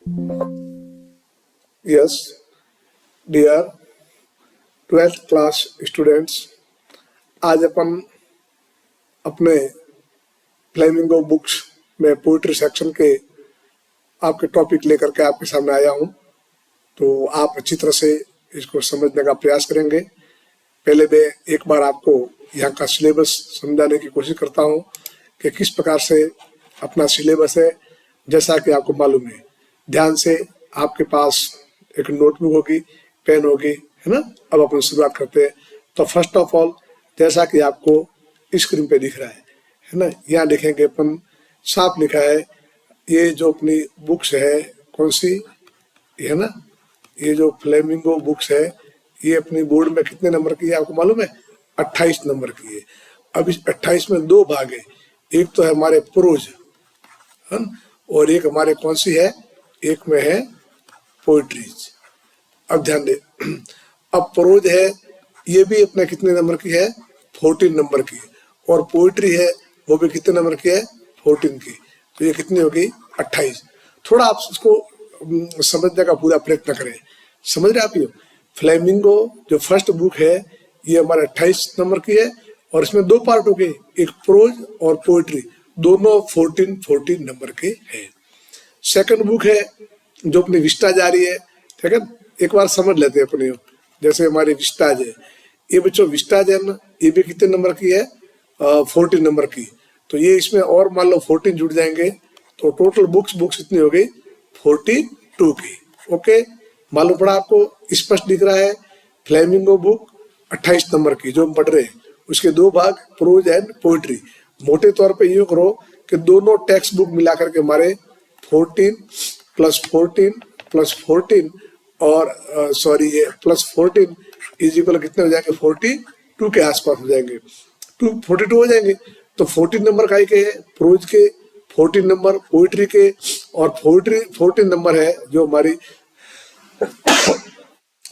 Yes, dear 12th class students, आज अपन अपने flamingo books में पोइट्री सेक्शन के आपके टॉपिक लेकर के आपके सामने आया हूँ। तो आप अच्छी तरह से इसको समझने का प्रयास करेंगे। पहले मैं एक बार आपको यहाँ का सिलेबस समझाने की कोशिश करता हूँ कि किस प्रकार से अपना सिलेबस है। जैसा कि आपको मालूम है, ध्यान से आपके पास एक नोटबुक होगी, पेन होगी, है ना। अब अपन शुरुआत करते हैं। तो फर्स्ट ऑफ ऑल, जैसा कि आपको स्क्रीन पे दिख रहा है ना, यहाँ देखेंगे अपन साफ लिखा है। ये जो अपनी बुक्स है, कौन सी है ना, ये जो फ्लेमिंगो बुक्स है, ये अपनी बोर्ड में कितने नंबर की है आपको मालूम है? 28 नंबर की है। अब इस 28 में दो भाग है, एक तो है हमारे प्रोज, है ना, और एक हमारे कौन सी है, एक में है पोइट्रीज। अब ध्यान दे, अब प्रोज है, ये भी अपने कितने नंबर की है? 14 नंबर की। और पोइट्री है, वो भी कितने नंबर की है? 14 की। तो ये कितनी होगी? 28। थोड़ा आप इसको समझने का पूरा प्रयत्न करें। समझ रहे आप? ये फ्लेमिंगो जो फर्स्ट बुक है, ये हमारे 28 नंबर की है, और इसमें दो पार्ट हो गए, एक प्रोज और पोइट्री, दोनों 14 नंबर के हैं। सेकंड बुक है जो अपनी विस्टा जारी है, ठीक है। एक बार समझ लेते हैं अपने, जैसे हमारी विस्टाज है, ये बच्चों विस्टाज है ना, ये भी कितने नंबर की है? 14 नंबर की। तो ये इसमें और मान लो 14 जुड़ जाएंगे, तो टोटल बुक्स कितनी हो गई? 42 की। ओके, मालूम पड़ा आपको? स्पष्ट दिख रहा है। फ्लेमिंगो बुक 28 नंबर की जो हम पढ़ रहे हैं, उसके दो भाग, प्रोज एंड पोइट्री। मोटे तौर पे यूं करो कि दोनों टेक्स्ट बुक मिलाकर के हमारे 14 प्लस 14 प्लस 14 और सॉरी ये प्लस 14 इज इक्वल कितने हो जाएंगे? 42 के आसपास हो जाएंगे। 42 हो जाएंगे। तो 14 नंबर का के प्रोज के, 14 नंबर पोइट्री के, और 14 नंबर है जो हमारी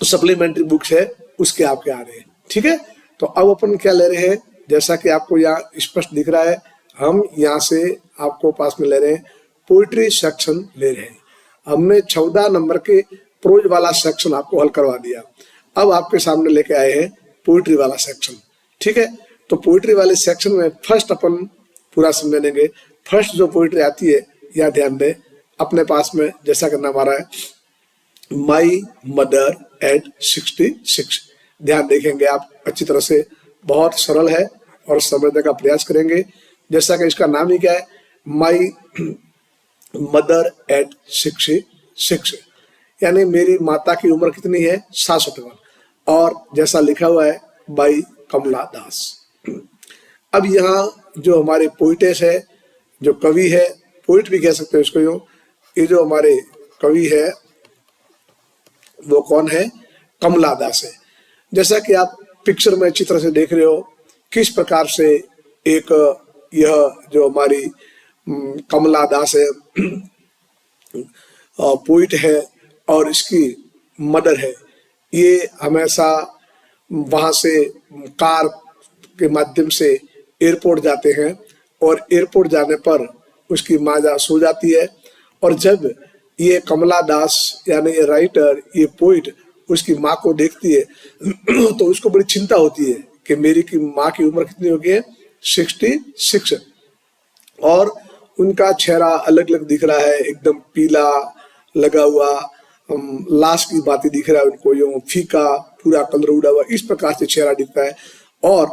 सप्लीमेंट्री बुक्स है, उसके आपके आ रहे हैं। ठीक है, तो अब अपन क्या ले रहे हैं, जैसा कि आपको यहाँ स्पष्ट दिख रहा है, हम यहाँ से आपको पास में ले रहे हैं पोइट्री सेक्शन ले रहे हैं। हमने 14 नंबर के प्रोज वाला सेक्शन आपको हल करवा दिया। अब आपके सामने लेके आए हैं पोइट्री वाला सेक्शन। ठीक है, तो पोइट्री वाले सेक्शन में फर्स्ट अपन पूरा समझ लेंगे। फर्स्ट जो पोइट्री आती है, या ध्यान दें, अपने पास में जैसा करना हमारा है, माई मदर एट 66। ध्यान देखेंगे आप अच्छी तरह से, बहुत सरल है और समझने का प्रयास करेंगे। जैसा कि इसका नाम ही क्या है, माई मदर एट 66, यानी मेरी माता की उम्र कितनी है? 67 वर्ष। और जैसा लिखा हुआ है, बाई कमला दास। अब यहाँ जो हमारे पोइटेस है, जो कवि है, पोइट भी कह सकते हैं इसको यूं, ये जो हमारे कवि है वो कौन है? कमला दास है। जैसा कि आप पिक्चर में अच्छी तरह से देख रहे हो, किस प्रकार से एक यह जो हमारी कमला दास है पोइट है, और इसकी मदर है, ये हमेशा वहाँ से कार के माध्यम से एयरपोर्ट जाते हैं, और एयरपोर्ट जाने पर उसकी माँ सो जाती है। और जब ये कमला दास यानी ये राइटर, ये पोइट उसकी माँ को देखती है तो उसको बड़ी चिंता होती है कि मेरी की माँ की उम्र कितनी हो गई है? 66। और उनका चेहरा अलग अलग दिख रहा है, एकदम पीला लगा हुआ, लाश की बातें दिख रहा है उनको, यूं फीका, पूरा कलर उड़ा हुआ, इस प्रकार से चेहरा दिखता है। और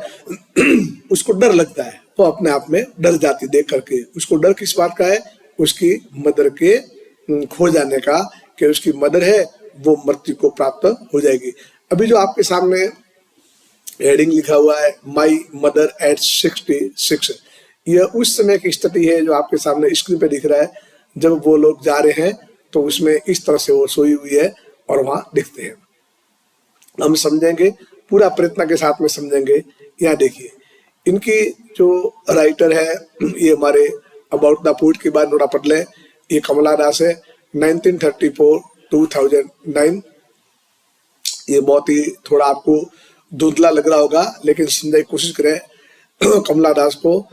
उसको डर लगता है, वो अपने आप में डर जाती देख करके। उसको डर किस बात का है? उसकी मदर के खो जाने का, कि उसकी मदर है वो मृत्यु को प्राप्त हो जाएगी। अभी जो आपके सामने हेडिंग लिखा हुआ है, माई मदर एट 66, यह उस समय की स्थिति है जो आपके सामने स्क्रीन पे दिख रहा है। जब वो लोग जा रहे हैं तो उसमें इस तरह से वो सोई हुई है और वहां दिखते हैं। हम समझेंगे, पूरा प्रयत्न के साथ में समझेंगे। यहाँ देखिए, इनकी जो राइटर है, ये हमारे अबाउट द पोइट के बाद नोटा पढ़ लें, ये कमला दास है, 1934-2009। ये बहुत ही थोड़ा आपको धुंधला लग रहा होगा, लेकिन समझने की कोशिश करें। कमला दास को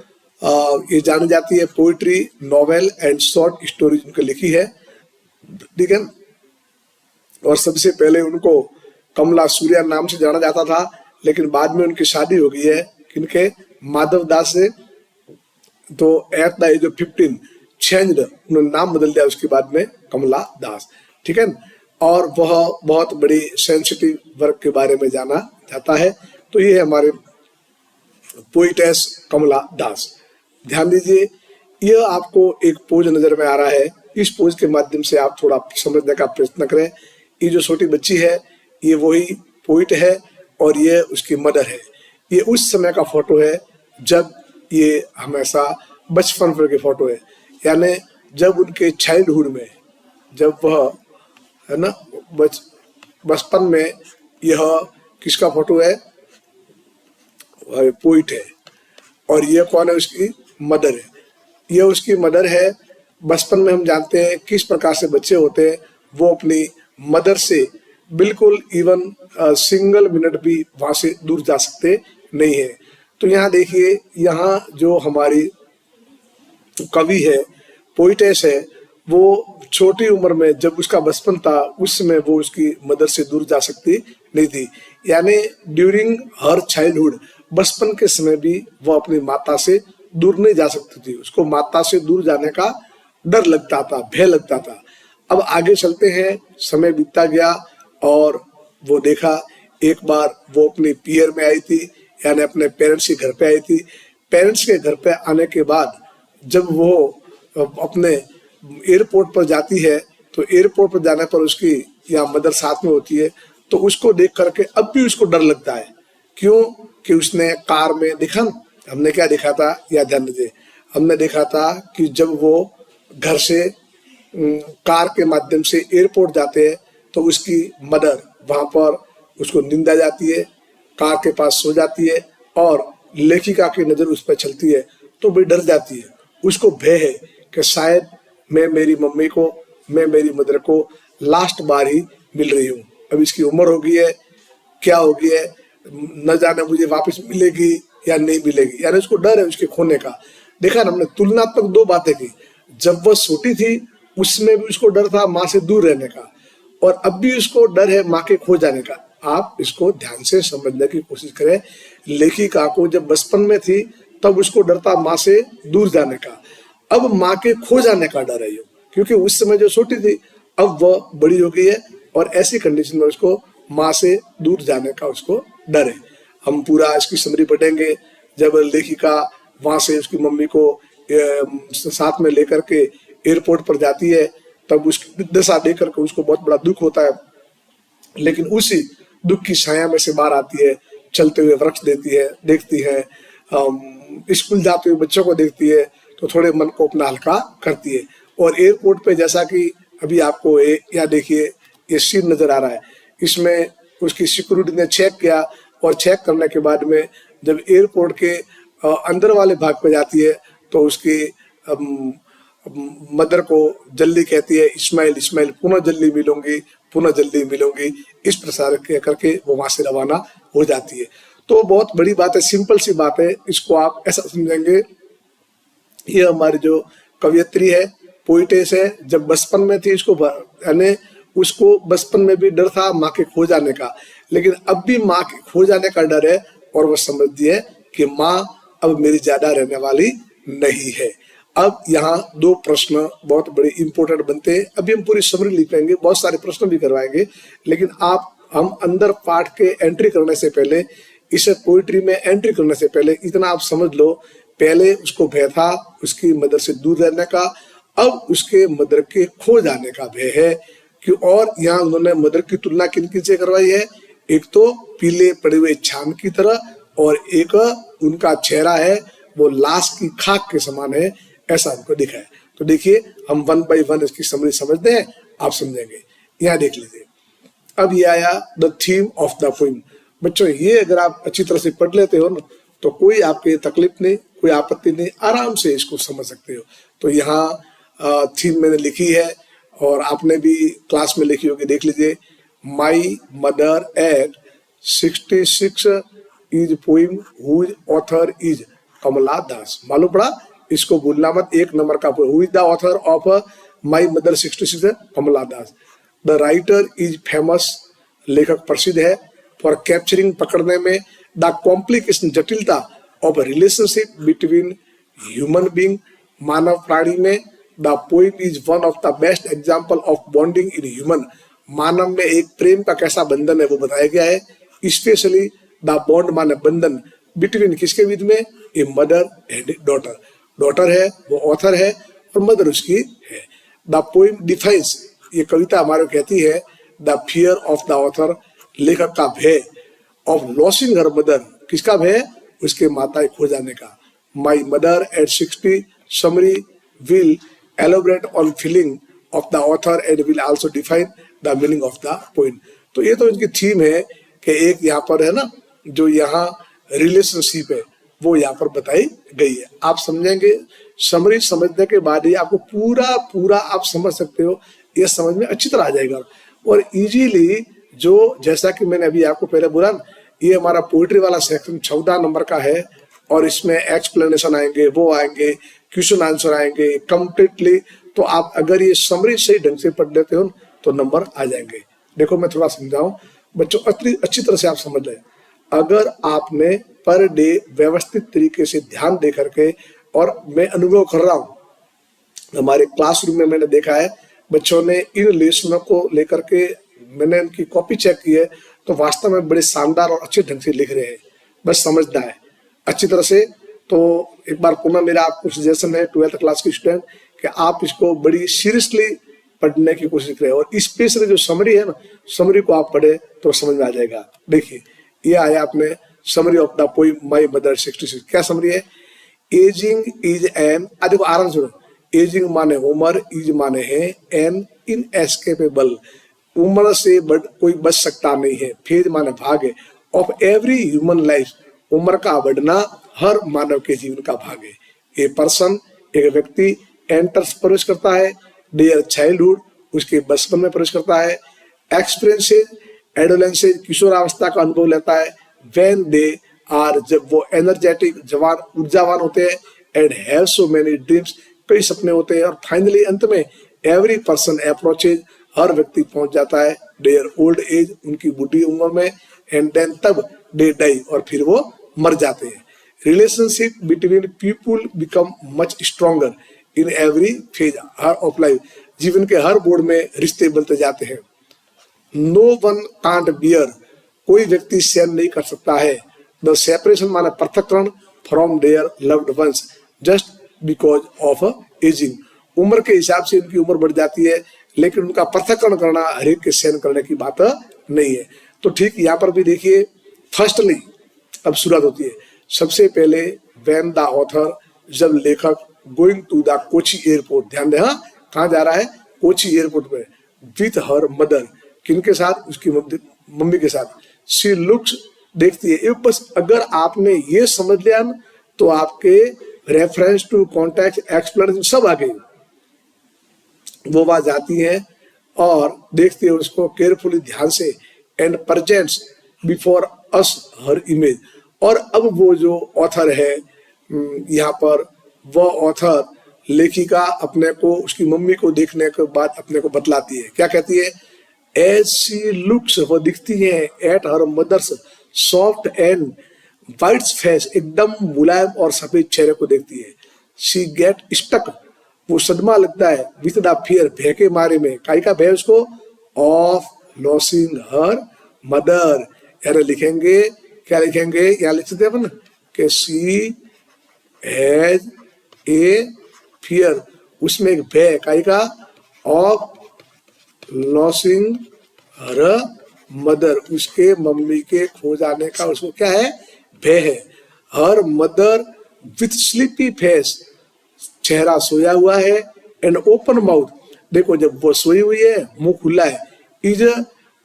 ये जानी जाती है poetry, novel and short stories उनकी लिखी है। ठीक है। और सबसे पहले उनको कमला सूर्या नाम से जाना जाता था, लेकिन बाद में उनकी शादी हो गई है किनके, माधव दास से। तो at the age of 15 changed, उन्होंने नाम बदल दिया उसके बाद में कमला दास, ठीक है। और वह बहुत बड़ी सेंसिटिव वर्क के बारे में जाना जाता है। तो ये है हमारे पोइटेस कमला दास। ध्यान दीजिए, यह आपको एक पोज नजर में आ रहा है, इस पोज के माध्यम से आप थोड़ा समझने का प्रयत्न करें। ये जो छोटी बच्ची है ये वही पोइट है और ये उसकी मदर है। ये उस समय का फोटो है जब ये हमेशा बचपन पर की फोटो है, यानी जब उनके चाइल्डहुड में, जब वह है ना बचपन में, यह किसका फोटो है, पोइट है। और ये कौन है, उसकी मदर है। ये उसकी मदर है। बचपन में हम जानते हैं किस प्रकार से बच्चे होते हैं, वो अपनी मदर से बिल्कुल इवन सिंगल मिनट भी वहां से दूर जा सकते नहीं है। तो यहाँ देखिए, यहाँ जो हमारी कवि है, पोइटेस है, वो छोटी उम्र में जब उसका बचपन था उस समय वो उसकी मदर से दूर जा सकती नहीं थी, यानी ड्यूरिंग हर चाइल्डहुड, बचपन के समय भी वो अपनी माता से दूर नहीं जा सकती थी। उसको माता से दूर जाने का डर लगता था, भय लगता था। अब आगे चलते हैं, समय बीतता गया और वो देखा, एक बार वो अपनी पियर में आई थी, यानी अपने पेरेंट्स के घर पे आई थी। पेरेंट्स के घर पे आने के बाद जब वो अपने एयरपोर्ट पर जाती है, तो एयरपोर्ट पर जाने पर उसकी या मदर साथ में होती है, तो उसको देख करके अब भी उसको डर लगता है। क्यों? कि उसने कार में देखा ना, हमने क्या देखा था, या ध्यान दीजिए, हमने देखा था कि जब वो घर से कार के माध्यम से एयरपोर्ट जाते हैं तो उसकी मदर वहां पर उसको नींद आ जाती है, कार के पास सो जाती है और लेखिका की नजर उस पर चलती है तो भी डर जाती है। उसको भय है कि शायद मैं मेरी मम्मी को, मैं मेरी मदर को लास्ट बार ही मिल रही हूँ। अब इसकी उम्र हो गई है, क्या हो गई है, न जाने मुझे वापस मिलेगी या नहीं मिलेगी, यानी उसको डर है उसके खोने का। देखा ना, हमने तुलनात्मक दो बातें की। जब वह छोटी थी उसमें भी उसको डर था माँ से दूर रहने का, और अब भी उसको डर है माँ के खो जाने का। आप इसको ध्यान से समझने की कोशिश करें। लेखिका को जब बचपन में थी तब उसको डर था माँ से दूर जाने का, अब माँ के खो जाने का डर है ये, क्योंकि उस समय जो छोटी थी अब वह बड़ी हो गई है और ऐसी कंडीशन में उसको माँ से दूर जाने का उसको डर है। हम पूरा इसकी समरी पढ़ेंगे। जब लेखिका वहां से उसकी मम्मी को साथ में लेकर के एयरपोर्ट पर जाती है तब उसकी दशा देख करके उसको बहुत बड़ा दुख होता है, लेकिन उसी दुख की छाया में से बाहर आती है, चलते हुए वृक्ष देखती है, स्कूल जाते हुए बच्चों को देखती है तो थोड़े मन को अपना हल्का करती है। और एयरपोर्ट पे जैसा कि अभी आपको या देखिए ये सीन नजर आ रहा है, इसमें उसकी सिक्योरिटी ने चेक किया और चेक करने के बाद में जब एयरपोर्ट के अंदर वाले भाग पे जाती है तो उसकी मदर को जल्दी कहती है, इस्माइल इस्माइल पुनः जल्दी मिलूंगी, पुनः जल्दी मिलूंगी, इस प्रकार कह करके वो वहां से रवाना हो जाती है। तो बहुत बड़ी बात है, सिंपल सी बात है, इसको आप ऐसा समझेंगे। ये हमारी जो कवियत्री है, पोइटेस है, जब बचपन में थी इसको यानी उसको बचपन में भी डर था माँ के खो जाने का, लेकिन अब भी माँ के खो जाने का डर है और वो समझती है कि माँ अब मेरी ज्यादा रहने वाली नहीं है। अब यहाँ दो प्रश्न बहुत बड़े इंपॉर्टेंट बनते हैं। अभी हम पूरी समरी लिखेंगे, बहुत सारे प्रश्न भी करवाएंगे, लेकिन हम अंदर पाठ के एंट्री करने से पहले, इस पोइट्री में एंट्री करने से पहले इतना आप समझ लो, पहले उसको भय था उसकी मदर से दूर रहने का, अब उसके मदर के खो जाने का भय है। कि और यहाँ उन्होंने मदर की तुलना किन किन से करवाई है, एक तो पीले पड़े हुए चांद की तरह और एक उनका चेहरा है वो लाश की खाक के समान है, ऐसा हमको दिखा है। तो देखिए हम वन बाई वन इसकी समरी समझते हैं, आप समझेंगे। यहाँ देख लीजिए, अब ये आया the theme of the poem. बच्चों ये अगर आप अच्छी तरह से पढ़ लेते हो ना तो कोई आपके तकलीफ नहीं, कोई आपत्ति नहीं, आराम से इसको समझ सकते हो। तो यहाँ थीम मैंने लिखी है और आपने भी क्लास में लिखी होगी, देख लीजिए। My mother at 66 is poem whose author is Kamala Das. मालूम पड़ा, इसको भूलना मत। एक नंबर का who is the author of my mother 66 है Kamala Das. The writer is famous, लेखक प्रसिद्ध है, फॉर कैप्चरिंग पकड़ने में द कॉम्प्लिकेशन जटिलता of relationship between human being, मानव प्राणी में। The poem is one of the best example of bonding in human, मानव में एक प्रेम का कैसा बंधन है वो बताया गया है। स्पेशली द बॉन्ड माने बंधन बिटवीन किसके बीच में, a mother and daughter, daughter है वो ऑथर है और मदर उसकी है। द पोइम डिफाइंस, ये कविता हमारे कहती है, the fear of the author, लेखक का भय, ऑफ लॉसिंग हर मदर, किसका भय, उसके माता खो जाने का। माई mother at 60 summary will elaborate on feeling of the author and will also define the meaning of the poem. तो ये तो इनकी थीम है कि एक यहाँ पर है ना, जो यहाँ रिलेशनशिप है वो यहाँ पर बताई गई है। आप समझेंगे, समरी समझने के बाद ही आपको पूरा पूरा आप समझ सकते हो, ये समझ में अच्छी तरह आ जाएगा। और इजीली जो, जैसा कि मैंने अभी आपको पहले बोला ना, ये हमारा पोइट्री वाला सेक्शन 14 नंबर का है और इसमें एक्सप्लेनेशन आएंगे, वो आएंगे, क्वेश्चन आंसर आएंगे कंप्लीटली। तो आप अगर ये समरी सही ढंग से पढ़ लेते हो तो नंबर आ जाएंगे। देखो मैं थोड़ा समझाऊं बच्चों, अच्छी तरह से आप समझ लें। अगर आपने पर डे व्यवस्थित तरीके से ध्यान दे करके, और मैं अनुभव कर रहा हूँ, हमारे क्लासरूम में मैंने देखा है बच्चों ने इन लेसनों को लेकर के, मैंने इनकी कॉपी चेक की है तो वास्तव में बड़े शानदार और अच्छे ढंग से लिख रहे हैं, बस समझना है अच्छी तरह से। तो एक बार पुनः मेरा आपको सजेशन है 12th क्लास के स्टूडेंट कि आप इसको बड़ी सीरियसली पढ़ने की कोशिश करें, और स्पेशली जो समरी है ना, समरी को आप पढ़े तो समझ में आ जाएगा। देखिए ये आया आपने summary of the poem my mother 66। क्या समरी है, एजिंग इज एन, देखो आराम सुनो, एजिंग माने उम्र, इज माने है, एन इनएस्केपेबल, उम्र से कोई बच सकता नहीं है, फेज माने भाग है, ऑफ एवरी ह्यूमन लाइफ, उम्र का बढ़ना हर मानव के जीवन का भाग है। ए पर्सन, एक व्यक्ति, एंटर्स प्रवेश करता है, डियर चाइल्डहुड, उसके बचपन में प्रवेश करता है, एक्सपीरियंसेस एडोलेंसेस, किशोरावस्था का अनुभव लेता है, व्हेन दे आर, जब वो एनर्जेटिक, जवान, ऊर्जावान होते हैं, and have so many dreams, कई सपने होते हैं, और फाइनली अंत में एवरी पर्सन अप्रोचेज, हर व्यक्ति पहुंच जाता है, देयर ओल्ड एज, उनकी बुढ़ी उम्र में, एंड देन तब दे डाई, और फिर वो मर जाते हैं। Relationship between people become much stronger in every phase of life, जीवन के हर मोड़ में रिश्ते बनते जाते हैं। नो वन कांट बियर, कोई व्यक्ति सहन नहीं कर सकता है, द सेपरेशन माने पृथक्करण, from their loved ones, just because of ageing, उम्र के हिसाब से उनकी उम्र बढ़ जाती है, लेकिन उनका पृथक्करण करना हर एक के सहन करने की बात नहीं है। तो ठीक यहाँ पर भी देखिए, फर्स्टली अब शुरुआत होती है, सबसे पहले व्हेन द ऑथर, जब लेखक, going to the Kochi airport, ध्यान दें, हाँ कहाँ जा रहा है, कोची एयरपोर्ट में, विथ हर मदर, किनके साथ, उसकी मम्मी के साथ, शी लुक्स, देखती है। बस अगर आपने ये समझ लिया ना तो आपके रेफरेंस टू कॉन्टेक्स्ट एक्सप्लेनेशन सब आ गई, वो वहां जाती है और देखती है उसको केयरफुली, ध्यान से, and presents before us her image, और अब वो जो ऑथर है यहाँ पर, वो ऑथर, लेखिका अपने को, उसकी मम्मी को देखने के बाद अपने को बतलाती है, क्या कहती है, एज शी लुक्स, वो दिखती है, at her mother's soft and white face, एकदम मुलायम और सफेद चेहरे को देखती है, शी गेट स्टक, वो सदमा लगता है, विथ द फियर, भय के मारे में, काई का भय उसको, ऑफ लॉसिंग हर मदर, यानी लिखेंगे, क्या लिखेंगे, यहाँ लिख सकते हैं अपन कि शी हैज ए फियर, उसमें एक भय, काई का, ऑफ लॉसिंग हर मदर, उसके मम्मी के खो जाने का उसको क्या है, भय है। Her mother with sleepy face, चेहरा सोया हुआ है, एंड ओपन माउथ, देखो जब वो सोई हुई है मुंह खुला है, इज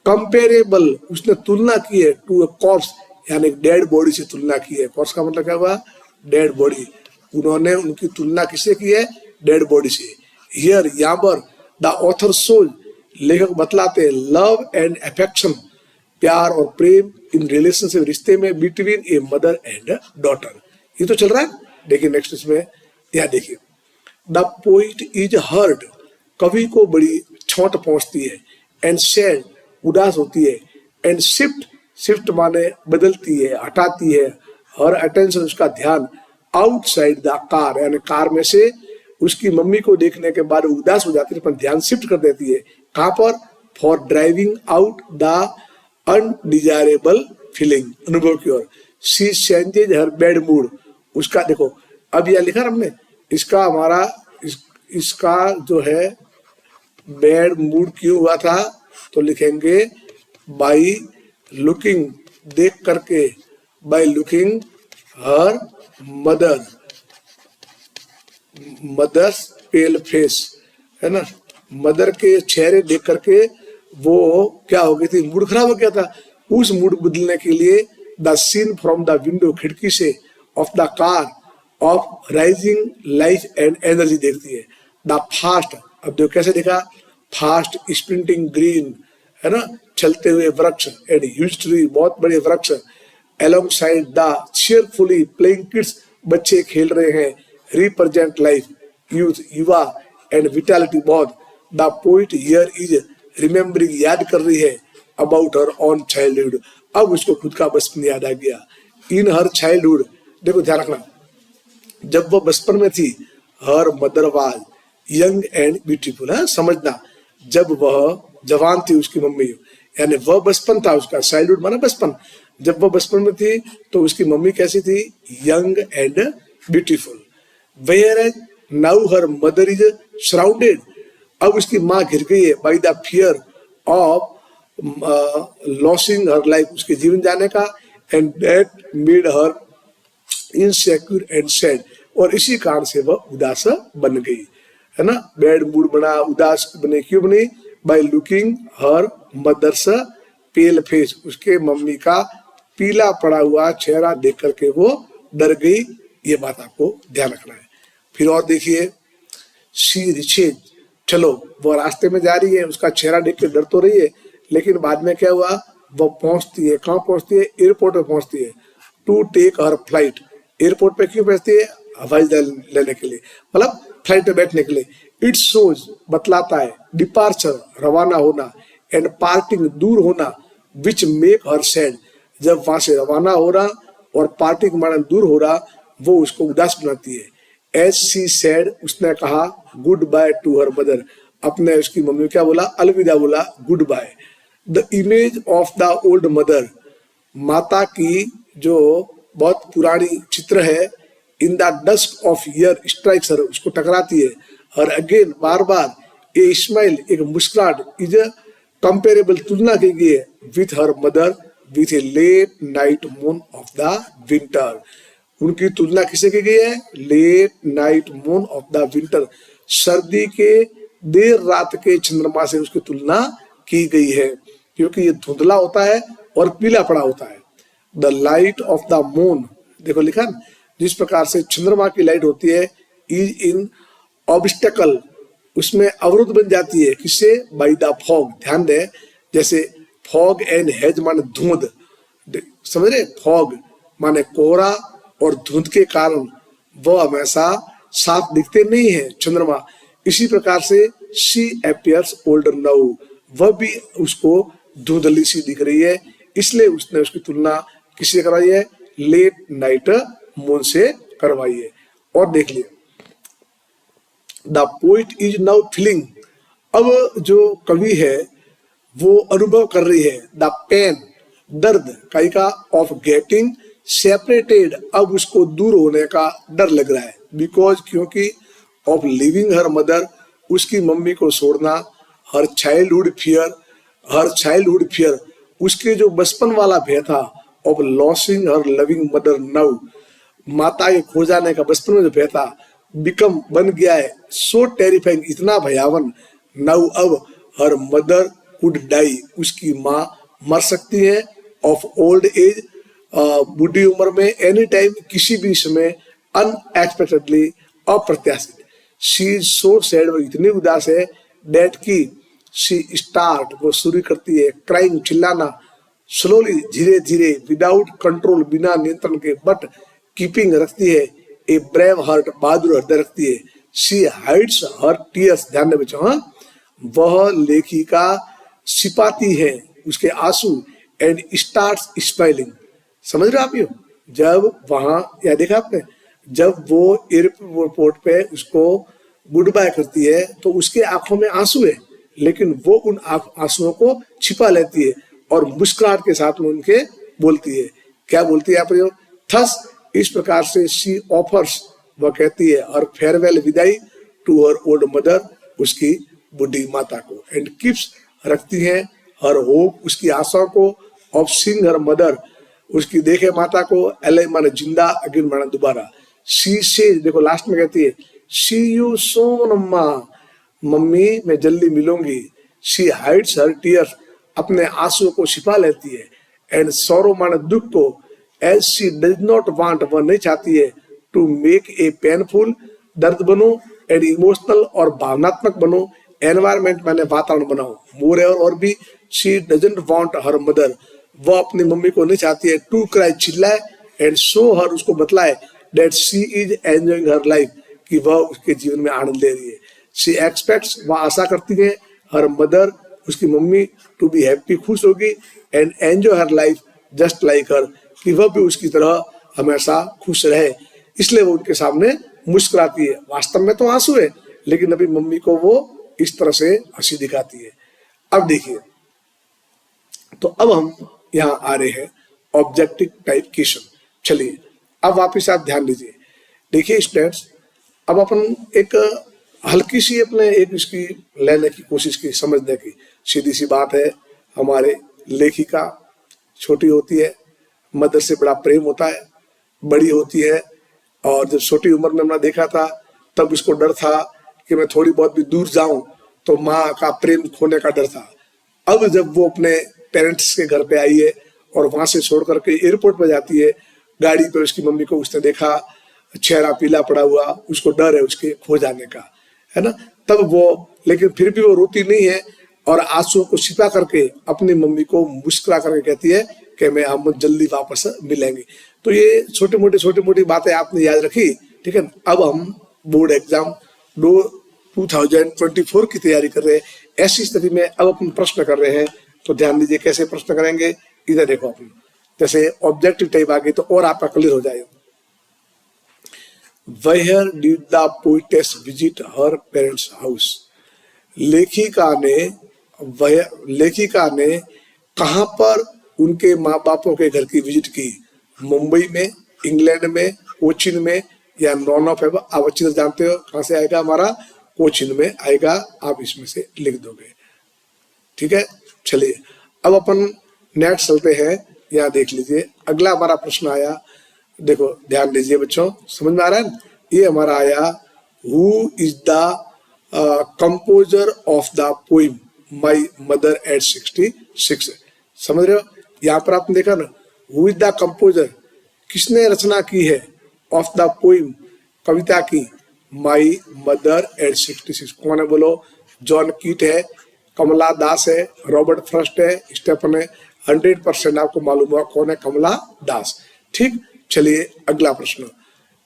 कंपेरेबल, उसने तुलना की है, टू अ कॉर्प्स, यानी डेड बॉडी से तुलना की है। कॉर्प्स का मतलब क्या हुआ, डेड बॉडी, उन्होंने उनकी तुलना किससे की है, डेड बॉडी से। हियर, यहाँ पर, द ऑथर शोज, लेखक बतलाते हैं, लव एंड अफेक्शन, प्यार और प्रेम इन रिलेशनशिप, रिश्ते में, between a mother and daughter, ये तो चल रहा है। देखिए नेक्स्ट इसमें, यहाँ देखिए, द पोइट इज हर्ड, कवि को बड़ी छोट पहुंचती है। एंड सैड उदास होती है। एंड शिफ्ट शिफ्ट माने बदलती है, हटाती है। हर अटेंशन उसका ध्यान आउटसाइड द कार, यानी कार में से उसकी मम्मी को देखने के बाद उदास हो जाती है, पर ध्यान शिफ्ट कर देती है। कहां पर? For driving out the undesirable feeling, अनुभव की ओर। She changes her bad mood, उसका देखो अब यह लिखा हमने, इसका हमारा इसका जो है बैड मूड क्यों हुआ था, तो लिखेंगे बाई लुकिंग, देख करके, by looking her mother's pale face, है ना, मदर के चेहरे देख करके वो क्या हो गई थी, मूड खराब हो गया था। उस मूड बदलने के लिए the scene from the window, खिड़की से, of the car of rising life and energy देखती है। द फास्ट, अब देखो कैसे देखा, फास्ट स्प्रिंटिंग ग्रीन, है ना, चलते हुए वृक्ष, एंड ह्यूज ट्री, बहुत बड़े वृक्ष, along side the cheerfully playing kids, बच्चे खेल रहे हैं, रिप्रेजेंट लाइफ, यूथ, युवा, एंड विटालिटी, बहुत। The poet here is remembering, याद कर रही है, अबाउट हर ऑन चाइल्डहुड, अब उसको खुद का बचपन याद आ गया। इन हर चाइल्डहुड, देखो ध्यान रखना, जब वह बचपन में थी, हर mother was young and beautiful, है समझना, जब वह जवान थी उसकी मम्मी, यानी वह बचपन था उसका, चाइल्डहुड माना बचपन, जब वह बचपन में थी तो उसकी मम्मी कैसी थी, young and beautiful. Where as now her mother is surrounded, अब उसकी माँ घिर गई है, by the fear of losing her life, उसके जीवन जाने का, and that made her insecure and sad, और इसी कारण से वह उदास बन गई, है ना, बैड मूड बना, उदास बने, क्यों बनी, by looking her mother's pale face, उसके मम्मी का पीला पड़ा हुआ चेहरा देख करके वो डर गई, ये बात आपको ध्यान रखना है। फिर और देखिए, शी रिचेज, चलो वो रास्ते में जा रही है, उसका चेहरा देख के डर तो रही है, लेकिन बाद में क्या हुआ, वो पहुंचती है, कहाँ पहुंचती है, एयरपोर्ट पे पहुंचती है, to take her flight, airport पे क्यों पहुंचती है, हवाई जहाज लेने के लिए, मतलब फ्लाइट पे बैठने के लिए। इट शोज, बतलाता है, डिपार्चर, रवाना होना, एंड पार्टिंग, दूर होना, विच मेक हर सैड, जब वहां से रवाना हो रहा और पार्टिंग माना दूर हो रहा, वो उसको उदास बनाती है। एज शी सैड, उसने कहा goodbye to her mother, अपने उसकी मम्मी क्या बोला, अलविदा बोला, goodbye. The image of the old mother, माता की जो बहुत पुरानी चित्र है, in the dust of year strikes her, उसको टकराती है, her again, bar bar, a smile, एक मुस्कुराहट, इज कंपेरेबल, तुलना की गई है, with her mother with a late night moon of the winter, उनकी तुलना किसे की गई है, late night moon of the winter, सर्दी के देर रात के चंद्रमा से उसकी तुलना की गई है, क्योंकि ये धुंधला होता है और पीला पड़ा होता है। The light of the moon, देखो लिखा ना, जिस प्रकार से चंद्रमा की लाइट होती है, इज इन ऑब्स्टेकल, उसमें अवरुद्ध बन जाती है, किससे, बाय द फॉग, ध्यान दे, जैसे फॉग एंड हेज माने धुंध, समझ रहे, फॉग माने कोहरा और धुंध के कारण वह हमेशा साफ दिखते नहीं है चंद्रमा, इसी प्रकार से शी अपीयर्स ओल्डर नाउ, वह भी उसको धुंधली सी दिख रही है, इसलिए उसने उसकी तुलना किससे करवाई है, लेट नाइट मून से करवाई है। और देख लिए, the poet is now feeling, अब जो कवि है वो अनुभव कर रही है, द पेन, दर्द, कई का, ऑफ गेटिंग सेपरेटेड, अब उसको दूर होने का डर लग रहा है, बिकॉज, क्योंकि, ऑफ लिविंग हर मदर, उसकी मम्मी को छोड़ना, हर चाइल्डहुड फियर, उसके जो बचपन वाला भय था, of losing her loving mother now, माता के खो जाने का बचपन में जो भय था, बिकम, बन गया है, सो टेरिफाइंग, इतना भयावन, नाउ, अब, हर मदर कुड डाई, उसकी माँ मर सकती है, ऑफ ओल्ड एज, बूढ़ी उम्र में, एनी टाइम, किसी भी समय, अनएक्सपेक्टेडली, अप्रत्याशित, शी इज सो सैड, वो इतनी उदास है, दैट की, शी स्टार्ट, वो शुरू करती है, क्राइंग, चिल्लाना, स्लोली, धीरे धीरे, विदाउट कंट्रोल, बिना नियंत्रण के, बट कीपिंग, रखती है, ए ब्रेव हार्ट, बहादुर हृदय रखती है, शी हाइड्स हर टीयर्स, ध्यान दे बच्चों, हाँ, वह लेखिका छिपाती है उसके आंसू, एंड स्टार्ट्स स्माइलिंग। समझ रहे हो आप? ये जब वहां, या देखा आपने, जब वो एयरपोर्ट पे उसको गुड बाय करती है तो उसके आंखों में आंसू है, लेकिन वो उन आंसुओं को छिपा लेती है और मुस्कुराहट के साथ में उनके बोलती है। क्या बोलती है आप? थस, इस प्रकार से शी ऑफर्स, वह कहती है, और फेयरवेल, विदाई, टू हर ओल्ड मदर, उसकी बुढ़ी माता को, एंड कीप्स, रखती है, हर होप, उसकी आशाओं को, ऑफ सीइंग हर मदर, उसकी देखे माता को, एल माने जिंदा, अगेन माने दोबारा, शी से, देखो लास्ट में कहती है सी यू सोन अम्मा, मम्मी मैं जल्दी मिलूंगी, शी हाइड्स हर टीयर्स, अपने आंसुओं को छिपा लेती है, एंड सौरो माने दुख को, as she does not want, वह नहीं चाहती है, टू मेक ए पेनफुल, दर्द बनो, एंड इमोशनल, और भावनात्मक बनो, एनवायरमेंट मैंने वातावरण बनाओ, मोर एवर, और भी, she doesn't want her mother, वह अपनी मम्मी को नहीं चाहती है, टू क्राई, चिल्लाए, एंड शो हर, उसको बतलाए, that she is enjoying her life, कि वह उसके जीवन में आनंद ले रही है, शी एक्सपेक्ट्स, वह आशा करती है, हर मदर, उसकी मम्मी, टू बी हैप्पी, खुश होगी, and enjoy her life just like her, कि वह भी उसकी तरह हमेशा खुश रहे, इसलिए वो उनके सामने मुस्कुराती है। वास्तव में तो आंसू है, लेकिन अभी मम्मी को वो इस तरह से हंसी दिखाती है। अब देखिए, तो अब हम यहाँ आ रहे हैं ऑब्जेक्टिव टाइप क्वेश्चन। चलिए अब वापिस आप ध्यान दीजिए। देखिए स्टूडेंट्स, अब अपन एक हल्की सी अपने एक इसकी लेने की कोशिश की, समझने की। सीधी सी बात है, हमारे लेखिका छोटी होती है, मदर से बड़ा प्रेम होता है, बड़ी होती है, और जब छोटी उम्र में हमने देखा था तब उसको डर था कि मैं थोड़ी बहुत भी दूर जाऊं तो माँ का प्रेम खोने का डर था। अब जब वो अपने पेरेंट्स के घर पे आई है और वहां से छोड़ करके एयरपोर्ट पे जाती है, गाड़ी पे उसकी मम्मी को उसने देखा, चेहरा पीला पड़ा हुआ, उसको डर है उसके खो जाने का, है ना। तब वो, लेकिन फिर भी वो रोती नहीं है और आंसुओं को छिपा करके अपनी मम्मी को मुस्कुरा करके कहती है कि मैं हम जल्दी वापस मिलेंगे। तो ये छोटी मोटी बातें आपने याद रखी, ठीक है। अब हम बोर्ड एग्जाम 2024 की तैयारी कर रहे हैं, ऐसी स्थिति में अब अपन प्रश्न कर रहे हैं, तो ध्यान दीजिए कैसे प्रश्न करेंगे। इधर देखो अपन, जैसे ऑब्जेक्टिव टाइप आ गई तो और आपका क्लियर हो जाएगा। Where did the poetess visit her parents' house? लेखिका ने कहां पर उनके माँ बापों के घर की विजिट की? मुंबई में, इंग्लैंड में, कोचिन में, या नॉन ऑफ एवर। आप अच्छी तरह जानते हो कहां से आएगा हमारा, कोचिन में आएगा, आप इसमें से लिख दोगे, ठीक है। चलिए अब अपन नेक्स्ट चलते हैं, यहाँ देख लीजिए अगला हमारा प्रश्न आया। देखो ध्यान दीजिए बच्चों, समझ में आ रहा है ना? ये हमारा आया, who is the composer of the poem my mother at 66। समझ रहे हो? यहाँ पर आपने देखा ना, हु इज द कंपोजर, किसने रचना की है, ऑफ द पोइम, कविता की, माई मदर एट 66। कौन है बोलो? जॉन कीट है, कमला दास है, रॉबर्ट फ्रस्ट है, स्टेफन है। 100% आपको मालूम हुआ कौन है, कमला दास, ठीक। चलिए अगला प्रश्न,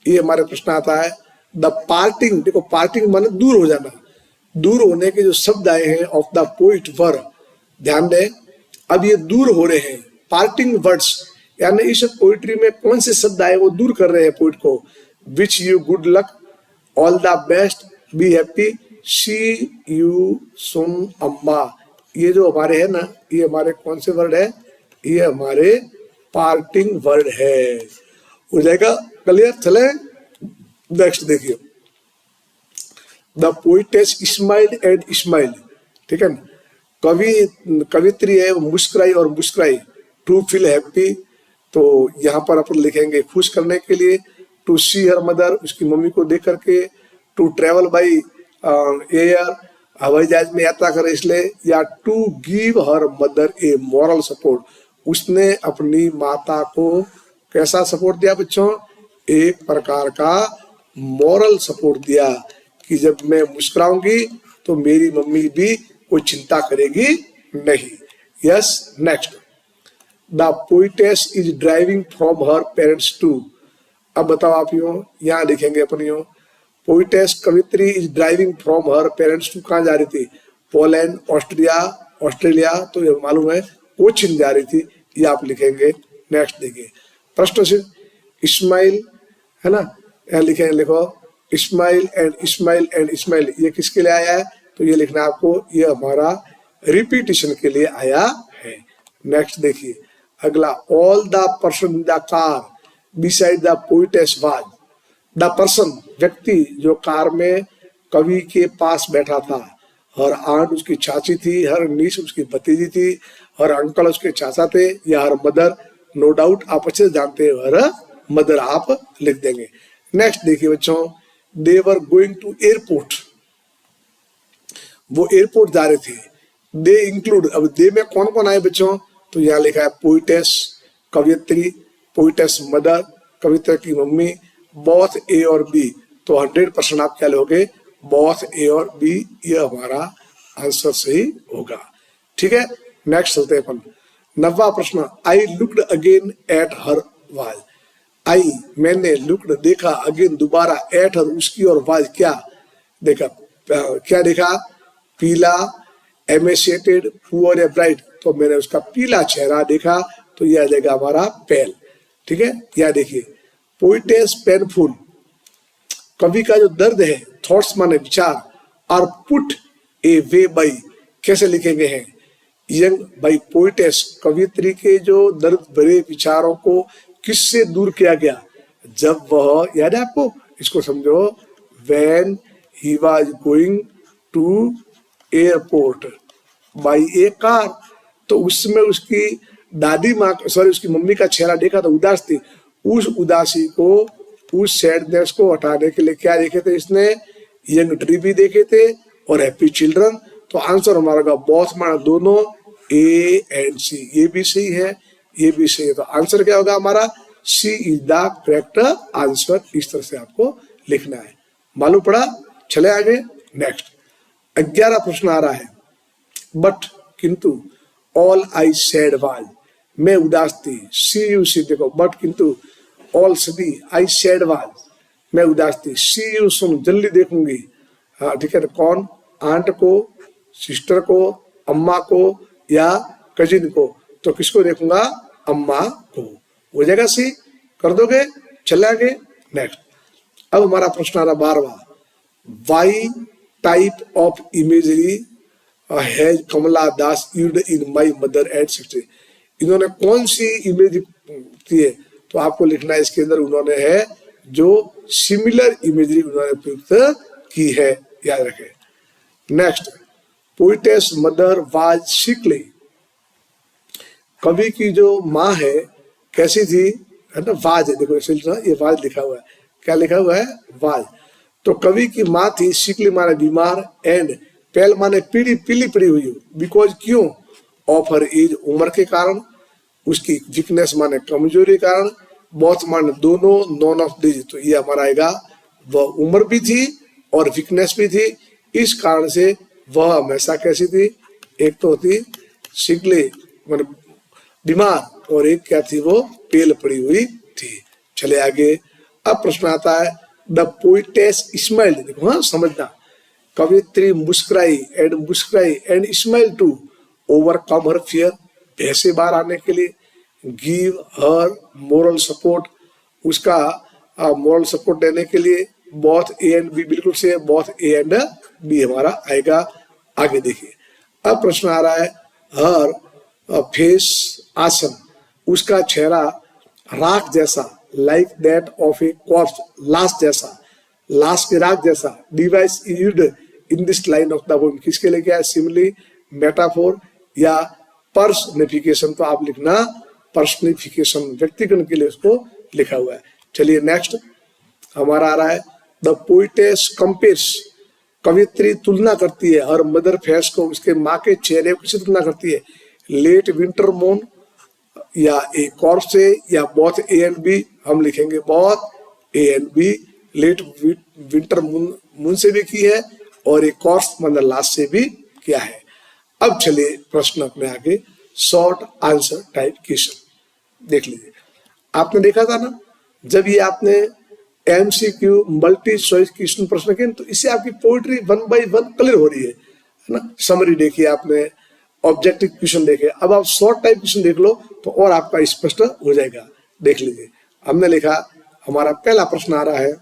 ये हमारे प्रश्न आता है, द पार्टिंग, देखो पार्टिंग माने दूर हो जाना, दूर होने के जो शब्द आए हैं ऑफ द पोइट वर, ध्यान दें, अब ये दूर हो रहे हैं, पार्टिंग वर्ड्स, यानी इस पोइट्री में कौन से शब्द आए वो दूर कर रहे हैं पोइट को। Wish you good luck, all the best, be happy, see you soon Amma. ये जो हमारे है ना, ये हमारे कौन से वर्ड है, ये हमारे पार्टिंग वर्ड है। हो जाएगा क्लियर? चले नेक्स्ट देखिए, the poetess smiled and smiled, ठीक है ना। कवित्री है, मुस्कुराई और मुस्कुराई, टू फील हैप्पी, तो यहाँ पर अपन लिखेंगे खुश करने के लिए, टू सी हर मदर, उसकी मम्मी को देख करके, टू ट्रेवल बाई एयर, हवाई जहाज में यात्रा करे इसलिए, या to give her mother a moral support, उसने अपनी माता को कैसा सपोर्ट दिया बच्चों, एक प्रकार का मॉरल सपोर्ट दिया कि जब मैं मुस्कुराऊंगी तो मेरी मम्मी भी कोई चिंता करेगी नहीं। Yes next, the poetess is driving from her parents to. अब बताओ आप यहाँ लिखेंगे अपन, पोइटेस कवित्री is driving from her parents to, कहाँ जा रही थी? पोलैंड, ऑस्ट्रेलिया, तो ये मालूम है कोचिन जा रही थी, ये आप लिखेंगे। नेक्स्ट देखिए प्रश्न से, इस्माइल है ना, यहाँ लिखेंगे, लिखो इस्माइल एंड इस्माइल, ये किसके लिए आया है? तो ये लिखना आपको, ये हमारा रिपीटिशन के लिए आया है। नेक्स्ट देखिए अगला, all the person in the car beside the poetess was, the person व्यक्ति जो कार में कवि के पास बैठा था, हर आंट उसकी चाची थी, हर नीस उसकी भतीजी थी, हर अंकल उसके चाचा थे, या हर मदर, नो डाउट आप अच्छे से जानते हैं, हर मदर आप लिख देंगे। नेक्स्ट देखिए बच्चों, दे वर गोइंग टू एयरपोर्ट, वो एयरपोर्ट जा रहे थे। दे इंक्लूड, अब दे में कौन कौन आए बच्चों? तो यहाँ लिखा है पोइटेस कवियत्री, पोइटेस मदर, कविता की मम्मी, बोथ ए और बी, तो 100% आप क्या लोगे? बोथ ए और बी, ये हमारा आंसर सही होगा। ठीक है, नेक्स्ट चलते हैं अपन 9वां प्रश्न, I looked again at her was, I मैंने, लुक्ड देखा, अगेन दोबारा, एट हर उसकी, और वाज क्या देखा? क्या देखा? पीला, एमेसिएटेड, पुअर या ब्राइट, तो मैंने उसका पीला चेहरा देखा, तो यह आ जाएगा हमारा पेल। ठीक है, यह देखिए पोइटेस पेनफुल, कवि का जो दर्द है, थॉट्स माने विचार, और पुट ए वे बाई, कैसे लिखे गए हैं? यंग बाई पोइटेस, कवित्री के जो दर्द भरे विचारों को किससे दूर किया गया? जब वह, याद है आपको, इसको समझो, when he was going to airport by a car, तो उसमें उसकी दादी माँ, सॉरी उसकी मम्मी का चेहरा देखा तो उदास थी, उस उदासी को, उस सैडनेस को हटाने के लिए क्या देखे थे इसने? यंग ट्री भी देखे थे और हैप्पी चिल्ड्रन। तो आंसर हमारा होगा बोथ, माना दोनों, ए एंड सी, ये भी सही है, ये भी सही है, तो आंसर क्या होगा हमारा? सी इज द करेक्ट आंसर। इस तरह से आपको लिखना है, मालूम पड़ा? चले आगे नेक्स्ट 11 प्रश्न आ रहा है, बट किंतु, ऑल आई सेड वाज, मैं उदास थी, सी यू सी, देखो बट किंतु, ऑल सभी, आई सेड वाज, मैं उदास थी, सी यू सुन, जल्दी देखूंगी। हाँ ठीक है, तो कौन? आंट को, सिस्टर को, अम्मा को, या कजिन को? तो किसको देखूंगा? अम्मा को। हो जाएगा सी, कर दोगे? चले आगे नेक्स्ट। अब हमारा प्रश्न आ रहा 12वां, why type of imagery has Kamala Das used in my mother at 60, इन्होंने कौन सी इमेज की है? तो आपको लिखना है इसके अंदर, उन्होंने है जो सिमिलर इमेजरी उन्होंने प्रयुक्त की है, याद रखें। नेक्स्ट, पोइटेस मदर वाज सिकली, कवि की जो माँ है कैसी थी? है ना, वाज है, देखो ये वाज लिखा हुआ है, क्या लिखा हुआ है? वाज। तो कवि की माँ थी, सिकली माने बीमार, एंड पेल माने पीली, पीली पड़ी हुई, बिकॉज क्यों? ऑफ हर एज, उम्र के कारण, उसकी वीकनेस माने कमजोरी के कारण, बोथ माने दोनों, नॉन ऑफ दीज, तो ये हमारा आएगा, वह उम्र भी थी और वीकनेस भी थी, इस कारण से वह हमेशा कैसी थी? एक तो होती सिकली माने बीमार, और एक क्या थी? वो पेल पड़ी हुई थी। चले आगे, अब प्रश्न आता है, द पोइटेस स्माइल्ड, देखो हाँ समझना, कवित्री मुस्कुराई and smile to overcome her fear, भय से बाहर आने के लिए, गिव हर मोरल सपोर्ट, उसका मोरल सपोर्ट देने के लिए, बोथ ए एंड बी, बिल्कुल से बोथ ए एंड बी हमारा आएगा। आगे देखिए, अब प्रश्न आ रहा है, हर फेस आसन, उसका चेहरा राख जैसा, like that of A corps, लाश जैसा, लाश के राख जैसा, device used in this line of the poem, किसके लिए क्या है? सिमिली, मेटाफोर, या पर्सनिफिकेशन, तो आप लिखना पर्सनिफिकेशन, व्यक्तिगण के लिए उसको लिखा हुआ है। चलिए नेक्स्ट हमारा आ रहा है, द पोइटेस कंपेयर्स, कवित्री तुलना करती है, हर मदर फेस को, उसके माँ के चेहरे को किससे तुलना करती है? लेट विंटर मून, या ए कॉर्प से, या बोथ ए एंड बी, हम लिखेंगे both A and B, late winter moon से भी की है, और एक कॉर्प्स मतलब लास्ट से भी किया है। अब चलिए प्रश्न अपने आगे, शॉर्ट आंसर टाइप क्वेश्चन देख लीजिए। आपने देखा था ना, जब ये आपने MCQ मल्टी चॉइस क्वेश्चन प्रश्न के, तो इससे आपकी पोइट्री 1 by 1 क्लियर हो रही है ना। समरी देखिए आपने, ऑब्जेक्टिव क्वेश्चन देखे, अब आप शॉर्ट टाइप क्वेश्चन देख लो तो और आपका स्पष्ट हो जाएगा। देख लीजिए, हमने लिखा, हमारा पहला प्रश्न आ रहा है,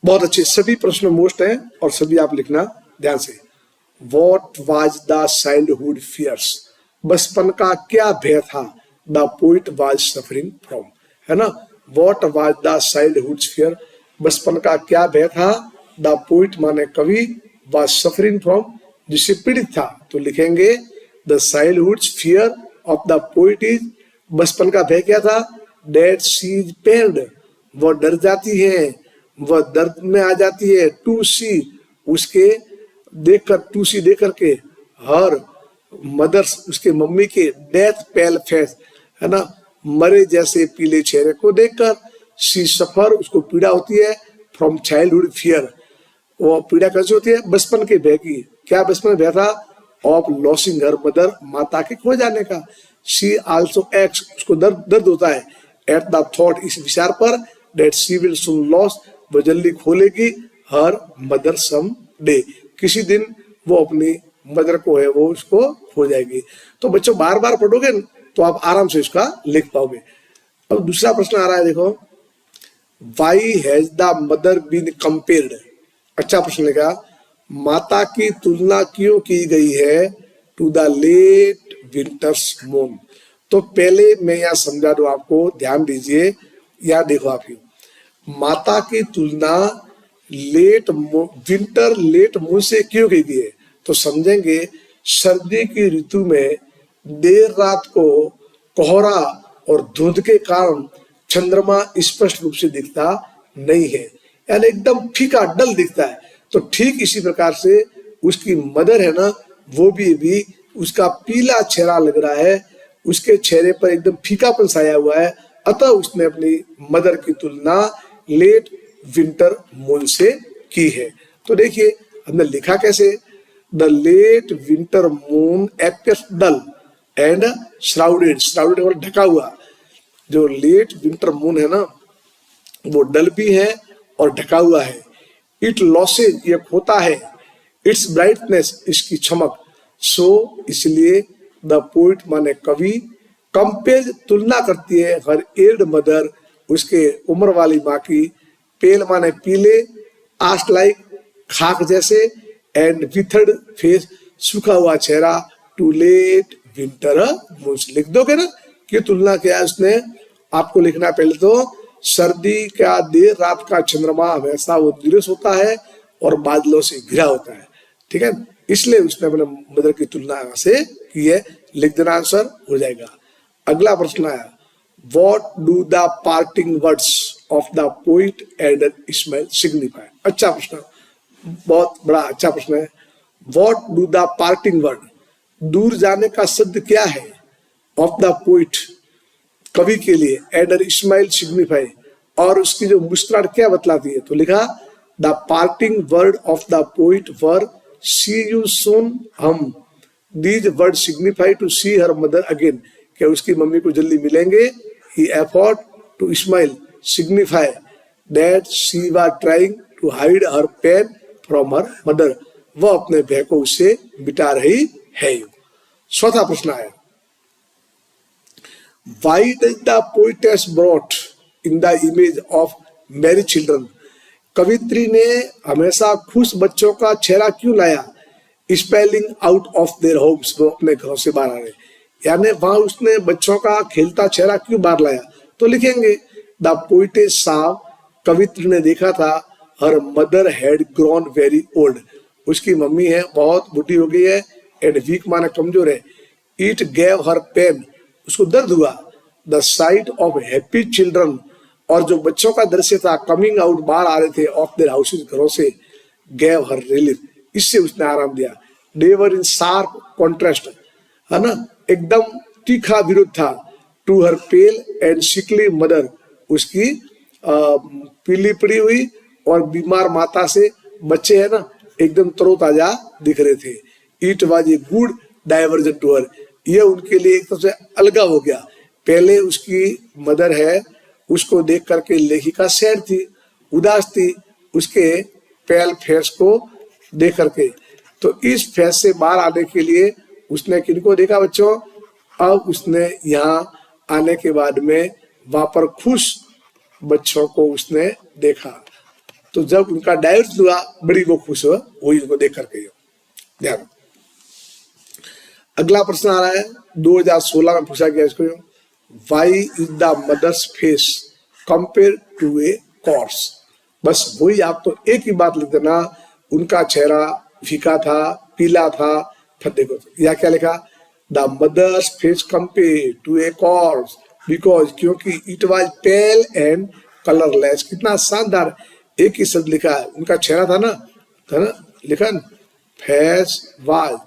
बहुत अच्छे सभी प्रश्न मोस्ट हैं और सभी आप लिखना ध्यान से। What was the childhood fears? बचपन का क्या भय था? The poet was suffering from, है ना। What was the childhood fear? बचपन का क्या भय था? The poet माने कवि, was suffering from जिससे पीड़ित था, तो लिखेंगे the childhood fear of the poet is, बचपन का भय क्या था? That she is pained, वह डर जाती है, वह दर्द में आ जाती है। To see, उसके देखकर, टू सी देख करके, हर मदर्स, उसके मम्मी के, डेथ पेल फेस, है ना, मरे जैसे पीले चेहरे को देखकर, सी सफर, उसको पीड़ा होती है, फ्रॉम चाइल्डहुड फियर, वो पीड़ा कैसे होती है? बचपन के भय की। क्या बचपन में भय था? ऑफ लॉसिंग हर मदर, माता के खो जाने का। सी आल्सो एक्स, उसको दर्द होता है, एट द थॉट, इस विचार पर, that she will soon loss, वो जल्दी खोलेगी, हर मदर सम डे, किसी दिन वो अपनी मदर को है वो उसको हो जाएगी। तो बच्चों बार बार पढ़ोगे तो आप आराम से इसका लिख पाओगे। अब दूसरा प्रश्न आ रहा है, देखो, why has the mother been compared? अच्छा प्रश्न लिखा, माता की तुलना क्यों की गई है to the late winter's moon? तो पहले मैं यहाँ समझा दूं आपको, ध्यान दीजिए, यहाँ देखो आप, माता की तुलना लेट मून से क्यों की गई है? तो समझेंगे, सर्दी की ऋतु में देर रात को कोहरा और धुंध के कारण चंद्रमा स्पष्ट रूप से दिखता नहीं है, यानी एकदम फीका डल दिखता है। तो ठीक इसी प्रकार से उसकी मदर है ना, वो भी उसका पीला चेहरा लग रहा है, उसके चेहरे पर एकदम फीकापन छाया हुआ है, अतः उसने अपनी मदर की तुलना लेट विंटर मून से की है। तो देखिए हमने लिखा कैसे, the late winter moon appears dull and shrouded, shrouded और ढका हुआ। जो लेट विंटर मून है ना, वो डल भी है और ढका हुआ है। इट लॉसेज, ये खोता है, इट्स ब्राइटनेस, इसकी चमक, सो इसलिए द पोइट माने कवि, कंपेयर तुलना करती है, हर एल्ड मदर, उसके उम्र वाली माँ की, पेल माने पीले, आस्ट लाइक, खाक जैसे, एंड विथर्ड फेस, सूखा हुआ चेहरा, टू लेट विंटर मून। लिख दोगे ना कि तुलना क्या है उसने, आपको लिखना पहले तो, सर्दी का देर रात का चंद्रमा हमेशा वो नीरस होता है और बादलों से घिरा होता है, ठीक है, इसलिए उसने अपने मदर की तुलना से की है। लिख देना, आंसर हो जाएगा। अगला प्रश्न आया, What do the parting words of the poet and Ismail signify? अच्छा प्रश्न, बहुत बड़ा अच्छा प्रश्न है। What do the parting word, दूर जाने का शब्द क्या है, of the poet, कवि के लिए, and Ismail signify, और उसकी जो मुस्कुराहट क्या बतलाती है? तो लिखा, the parting word of the poet were see you soon, हम, these words signify to see her mother again, क्या उसकी मम्मी को जल्दी मिलेंगे। He afforded to Ismail signify that she was trying to hide her pain from her mother, वह अपने भय को उससे बिटा रही है। चौथा प्रश्न है, Why does the poetess brought in the image of merry children? कवित्री ने हमेशा खुश बच्चों का चेहरा क्यों लाया? Spelling out of their homes, वो अपने घरों से बाहर आ रहे, यानी वहां उसने बच्चों का खेलता चेहरा क्यों बाहर लाया? तो लिखेंगे, द पोइटेस saw, कवित्री ने देखा था, her mother had grown very old, उसकी मम्मी है बहुत बूढ़ी हो गई है, एंड वीक माना कमजोर है, इट गेव हर पेन, उसको दर्द हुआ, the site of happy children, और जो बच्चों का दृश्य था, कमिंग आउट, बाहर आ रहे थे, ऑफ देयर हाउसेज, घरों से, गेव हर रिलीफ, इससे उसने आराम दिया। दे वर इन शार्प कॉन्ट्रास्ट, है ना, एकदम तीखा विरोध था, to her pale and sickly mother, उसकी पीली पड़ी हुई और बीमार माता से बच्चे है ना एकदम तरोताजा दिख रहे थे। It was a good diversion to her, ये उनके लिए एक तरह से अलगा हो गया। पहले उसकी मदर है उसको देख करके लेखिका सैड थी, उदास थी, उसके पेल फेस को देख करके। तो इस फेस से बाहर आने के लिए उसने किनको देखा बच्चों? अब उसने यहाँ आने के बाद में वहां पर खुश बच्चों को उसने देखा। तो जब उनका डाइवर्स हुआ, बड़ी वो खुश हुआ वही उनको देख करके। ध्यान, अगला प्रश्न आ रहा है 2016 में पूछा गया इसको, why is the mother's face compare to a corpse. बस वही आप तो एक ही बात लिख देना, उनका चेहरा फीका था, पीला था। फिर देखो या क्या लिखा, the mother's face compare to a corpse because, क्योंकि it was pale and colourless. कितना शानदार, एक ही शब्द लिखा है, उनका चेहरा था ना, लिखा ना, फेस वाज,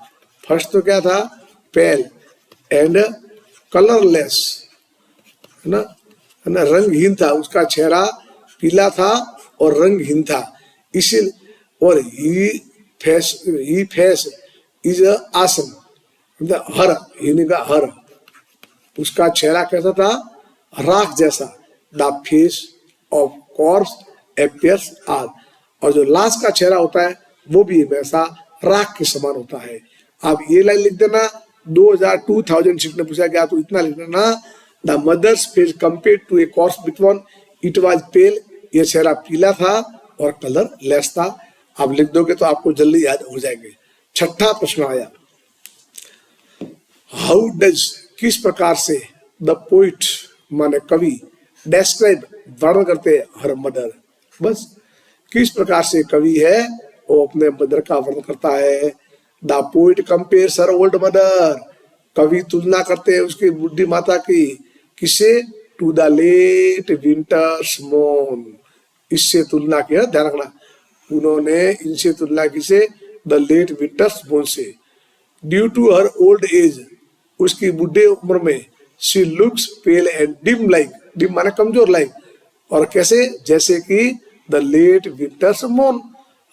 फर्स्ट तो क्या था, पेल एंड कलरलेस, है ना, रंगहीन था, उसका चेहरा पीला था और रंगहीन था। इसी और ही फेस इज आसन, मतलब हर, का हर, उसका चेहरा कैसा था, राख जैसा। The face of corpse appears are, और जो लाश का चेहरा होता है वो भी वैसा राख के समान होता है। आप ये लाइन लिख देना, 2006 में पूछा गया तो इतना लिख देना, the mother's face compare to a corpse between it was pale, ये चेहरा पीला था और कलर लेस था। आप लिख दोगे तो आपको जल्दी याद हो जाएंगे। छठा प्रश्न आया, हाउ डज, किस प्रकार से, द पोइट माने कवि, डेस्क्राइब वर्णन करते हर मदर। बस किस प्रकार से कवि है वो अपने मदर का वर्णन करता है। The poet compares her old mother, कवि तुलना करते हैं उसकी बुढ़ी माता की, किसे, to the late winter's moon, इससे तुलना किया, ध्यान रखना, उन्होंने इनसे तुलना की से, द लेट विंटर्स मून से। Due to her old age, उसकी बुढ़े उम्र में, she looks pale and dim like, dim माने कमजोर लाइक, और कैसे, जैसे कि the late winter's moon.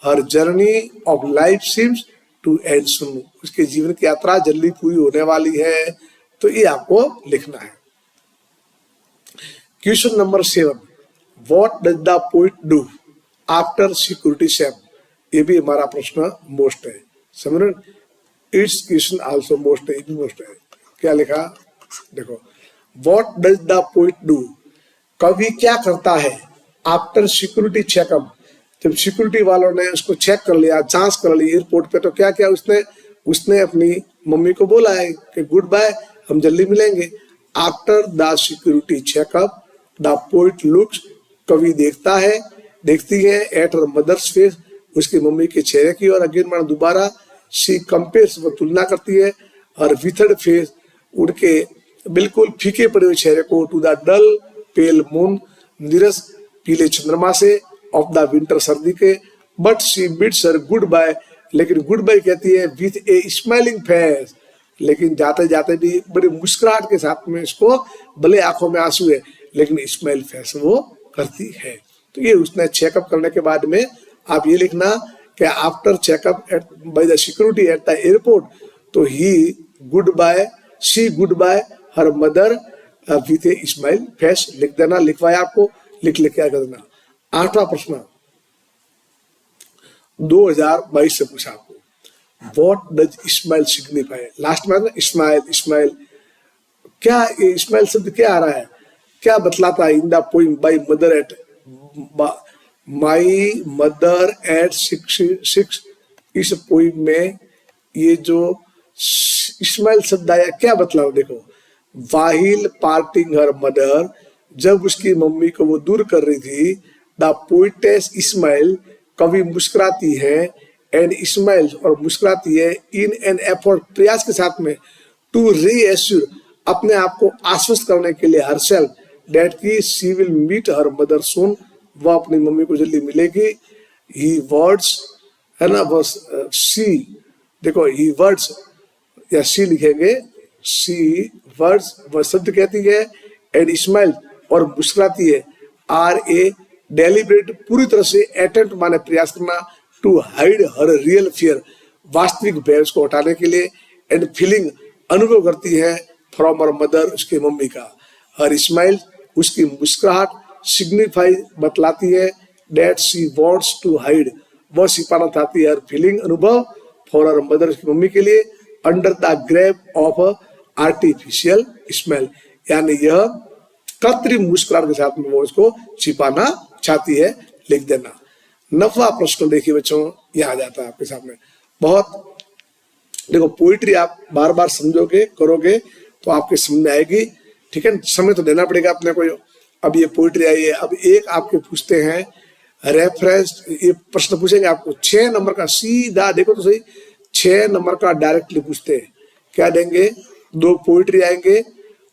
Her journey of life seems to end soon, उसके जीवन की यात्रा जल्दी पूरी होने वाली है। तो ये आपको लिखना है। Question number 7, what does the poet do after security SAP. ये भी हमारा प्रश्न मोस्ट है, समझ रहे, इट्स क्वेश्चन आल्सो मोस्ट है, ये भी मोस्ट है। क्या लिखा, देखो, what does the poet do, कवि क्या करता है, आफ्टर सिक्योरिटी चेकअप, जब सिक्योरिटी वालों ने उसको चेक कर लिया, जांच कर ली एयरपोर्ट पे, तो क्या क्या उसने अपनी मम्मी को बोला है कि गुड बाय, हम जल्दी मिलेंगे। After the security checkup the poet looks, कवि देखता है, देखती है, एट हर मदर्स फेस, उसकी मम्मी के चेहरे की, और अगेन माना दोबारा, शी कंपेयर्स, वो तुलना करती है, और विथर्ड फेस, उनके बिल्कुल फीके पड़े हुए चेहरे को, to the dull pale moon, नीरस पीले चंद्रमा से, ऑफ द विंटर, सर्दी के, but she bids her goodbye, लेकिन गुड बाय कहती है विथ ए स्माइलिंग फेस, लेकिन जाते जाते भी बड़ी मुस्कुराहट के साथ में, इसको भले आंखों में आंसू है लेकिन स्माइल फेस वो करती है। तो ये उसने चेकअप करने के बाद में आप ये लिखना कि after checkup by the security at the airport, तो ही goodbye, she goodbye her mother with a smile face, लिख देना, लिखवाया आपको, लिख क्या कर देना। 8वां प्रश्न 2022 से पूछा आपको, what does smile signify. Last में स्माइल, क्या ये स्माइल शब्द क्या आ रहा है, क्या बतलाता है। In the poem by mother at, my mother at 6, इस पोइम में ये जो स्माइल शब्द आया क्या बतलाओ, देखो, वाहिल पार्टिंग हर मदर, जब उसकी मम्मी को वो दूर कर रही थी, द पोइटेस स्माइल, कवि मुस्कुराती है, एंड स्माइल, और मुस्कुराती है, इन एन एफर्ट, प्रयास के साथ में, टू रीएश्योर, अपने आप को आश्वस्त करने के लिए, हरसेल्फ, दैट की she will meet her mother soon, वह अपनी मम्मी को जल्दी मिलेगी। ही वर्ड्स, है ना, बस सी, देखो, ही वर्ड्स या सी लिखेंगे, सी वर्ड्स, वह शब्द कहती है, एंड स्माइल, और मुस्कुराती है, आर ए डेलिब्रेट, पूरी तरह से, अटेम्प्ट माने प्रयास करना, to hide her real fear, वास्तविक भय को हटाने के लिए, एंड फीलिंग, अनुभव करती है, फ्रॉम हर मदर, उसकी मम्मी का, हर स्माइल, उसकी मुस्कुराहट, सिग्निफाई बतलाती है that she wants to hide, वह छिपाना चाहती है हर फीलिंग अनुभव फॉर हर मदर, उसकी मम्मी के लिए, under the grave of artificial smell, यानी यह कृत्रिम मुस्कुराहट के साथ में वो उसको छिपाना चाहती है, लिख देना। 9वां प्रश्न देखिए बच्चों, यहाँ आ जाता है आपके सामने। बहुत देखो पोइट्री आप बार बार समझोगे करोगे तो आपके समझ में आएगी, ठीक है, समय तो देना पड़ेगा अपने को। अब ये पोइट्री आई है, अब एक आपके पूछते हैं रेफरेंस, ये प्रश्न पूछेंगे आपको 6 नंबर का, सीधा देखो तो सही 6 नंबर का डायरेक्टली पूछते हैं। क्या देंगे, 2 पोइट्री आएंगे,